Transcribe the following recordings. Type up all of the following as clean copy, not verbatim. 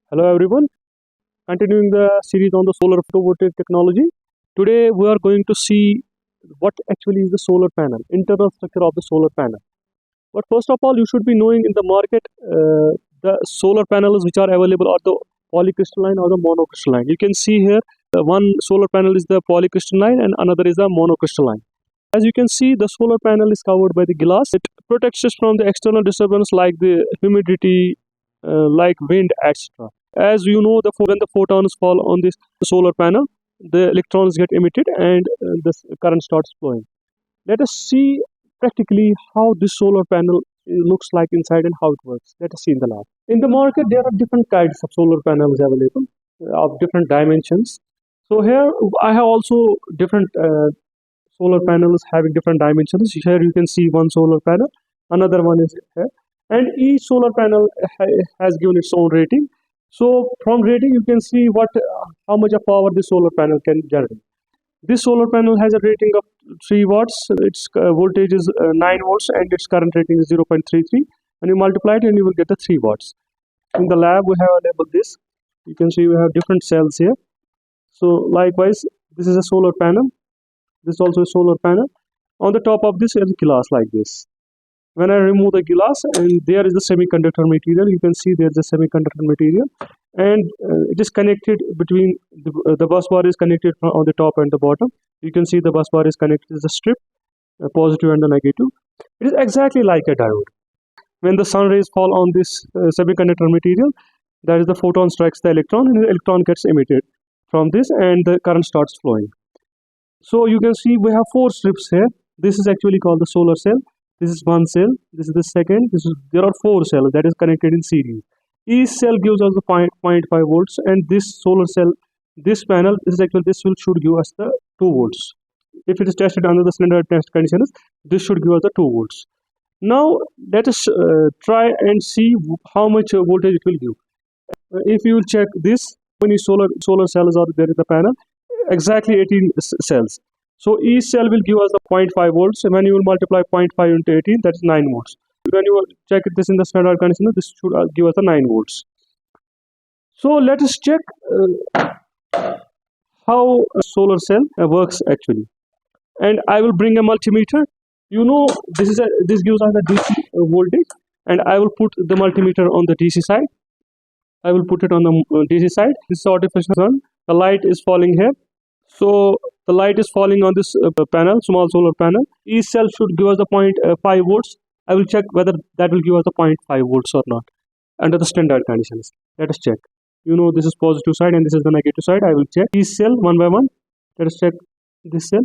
Hello everyone, continuing the series on the solar photovoltaic technology. Today we are going to see what actually is the solar panel, internal structure of the solar panel. But first of all, you should be knowing in the market the solar panels which are available are the polycrystalline or the monocrystalline. You can see here one solar panel is the polycrystalline and another is the monocrystalline. As you can see, the solar panel is covered by the glass. It protects us from the external disturbance like the humidity, like wind, etc. As you know, when the photons fall on this solar panel, the electrons get emitted and the current starts flowing. Let us see practically how this solar panel looks like inside and how it works. Let us see in the lab. In the market, there are different kinds of solar panels available of different dimensions. So here I have also different solar panels having different dimensions. Here you can see one solar panel, another one is here, and each solar panel has given its own rating. So from rating you can see how much of power this solar panel can generate. This solar panel has a rating of 3 watts. Its voltage is 9 volts and its current rating is 0.33, and you multiply it and you will get the 3 watts. In the lab we have labeled this. You can see we have different cells here. So likewise, this is a solar panel. This is also a solar panel. On the top of this is a glass like this. When I remove the glass, and there is the semiconductor material, you can see there is a semiconductor material, and it is connected between the bus bar is connected on the top and the bottom. You can see the bus bar is connected as a strip, a positive and a negative. It is exactly like a diode. When the sun rays fall on this semiconductor material, that is the photon strikes the electron, and the electron gets emitted from this, and the current starts flowing. So you can see we have 4 strips here. This is actually called the solar cell. This is one cell. This is the second. There are 4 cells that is connected in series. Each cell gives us the 0.5 volts, and this solar cell, this panel, should give us the 2 volts. If it is tested under the standard test conditions, this should give us the 2 volts. Now let us try and see how much voltage it will give. If you will check this, how many solar cells are there in the panel? Exactly 18 cells. So each cell will give us the 0.5 volts. And when you will multiply 0.5 into 18, that is 9 volts. When you check this in the standard condition, this should give us the 9 volts. So let us check how a solar cell works actually. And I will bring a multimeter. You know, this gives us the DC voltage, and I will put the multimeter on the DC side. I will put it on the DC side. This is artificial sun. The light is falling here. So the light is falling on this panel, small solar panel. Each cell should give us the 0.5 volts. I will check whether that will give us the 0.5 volts or not under the standard conditions. Let us check. You know, this is positive side and this is the negative side. I will check each cell one by one. Let us check this cell.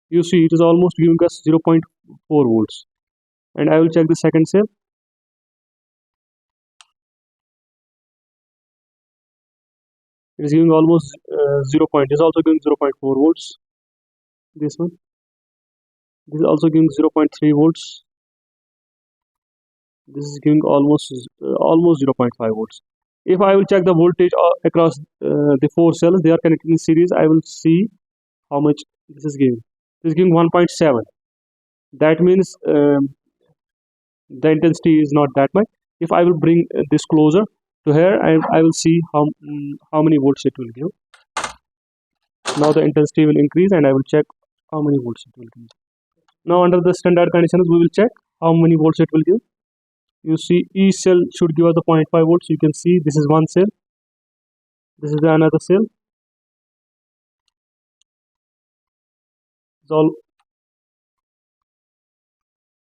You see, it is almost giving us 0.4 volts. And I will check the second cell. It is giving almost 0. It is also giving 0.4 volts. This one. This is also giving 0.3 volts. This is giving almost 0.5 volts. If I will check the voltage across the 4 cells, they are connected in series. I will see how much this is giving. This is giving 1.7. That means the intensity is not that much. If I will bring this closer to here, I will see how many volts it will give. Now the intensity will increase, and I will check how many volts it will give. Now under the standard conditions, we will check how many volts it will give. You see, each cell should give us the 0.5 volts. You can see this is one cell. This is another cell.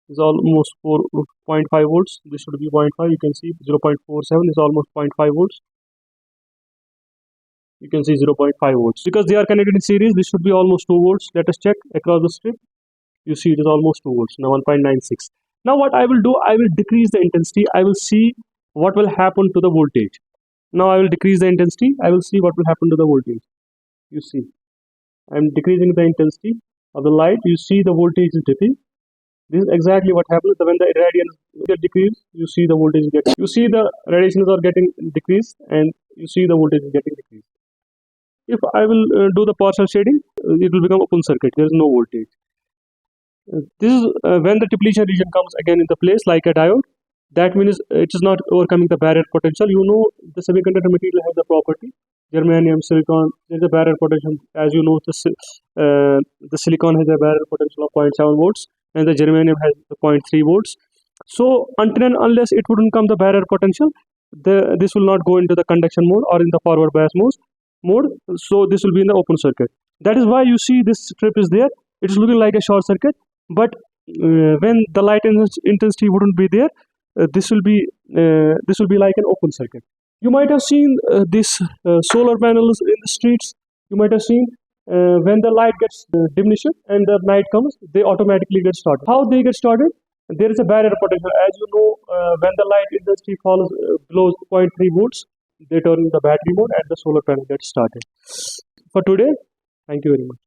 It's almost 4.5 volts. This should be 0.5. You can see 0.47 is almost 0.5 volts. You can see 0.5 volts. Because they are connected in series, this should be almost 2 volts. Let us check across the strip. You see it is almost 2 volts. Now 1.96. Now what I will do, I will decrease the intensity. I will see what will happen to the voltage. Now I will decrease the intensity. I will see what will happen to the voltage. You see, I am decreasing the intensity of the light. You see the voltage is dipping. This is exactly what happens when the irradiance get decreased. You see the voltage you see the radiations are getting decreased, and you see the voltage is getting decreased. If I will do the partial shading, it will become open circuit. There is no voltage. This is when the depletion region comes again into place like a diode. That means it is not overcoming the barrier potential. You know, the semiconductor material has the property germanium, silicon. There's a barrier potential. As you know, the silicon has a barrier potential of 0.7 volts, and the germanium has the 0.3 volts. So until and unless it wouldn't come the barrier potential, this will not go into the conduction mode or in the forward bias mode. So this will be in the open circuit. That is why you see this strip is there. It is looking like a short circuit, but when the light intensity wouldn't be there, this will be like an open circuit. You might have seen these solar panels in the streets. You might have seen when the light gets diminished and the night comes, they automatically get started. How they get started? There is a barrier potential. As you know, when the light intensity falls below 0.3 volts, they turn the battery mode and the solar panel gets started. For today, thank you very much.